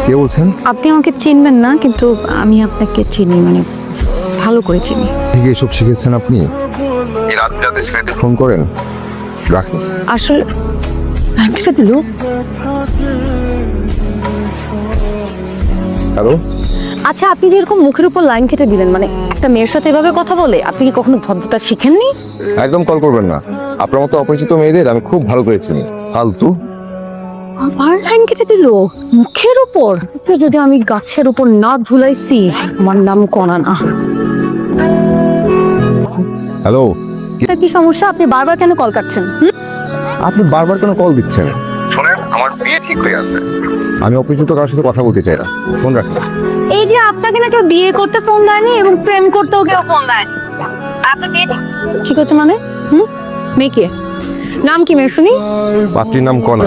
কে বলছেন? আপনি আমাকে চিনবেন না, কিন্তু আমি আপনাকে চিনি, মানে ভালো করে চিনি। ঠিক এসব শিখেছেন আপনি? এই রাত রাতে ছেলেদের ফোন করেন? রাখেন। আসলে কিসে দিল? হ্যালো, আচ্ছা, আপনি যে এরকম মুখের উপর লাইন কেটে দিলেন, মানে একটা মেয়ের সাথে এভাবে কথা বলে আপনি কি কখনো ভদ্রতা শিখেননি? একদম কল করবেন না। আপনার মতো অপরিচিত মেয়েদের আমি খুব ভালো করে চিনি। ফালতু। আবার লাইন কেটে দিল মুখের উপর। ওকে যদি আমি গাছের উপর না ঝুলাইছি, আমার নাম কণা না। হ্যালো, এটা কি সমস্যা? আপনি বারবার কেন কল কাটছেন? আপনি বারবার কেন কল দিচ্ছেন? শোনেন, আমার বিয়ে ঠিক হয়ে আছে। আমি অপরিচিত কারোর সাথে কথা বলতে চাই না। ফোন রাখেন। এই যে আপনাকে না কেউ বিয়ে করতে ফোন দেয়নি এবং প্রেম করতেও কেউ ফোন দেয়। আপনার বিয়ে ঠিক হচ্ছে মানে? মেয়ে কে? নাম কি মেয়ে শুনি? পাত্রীর নাম কণা।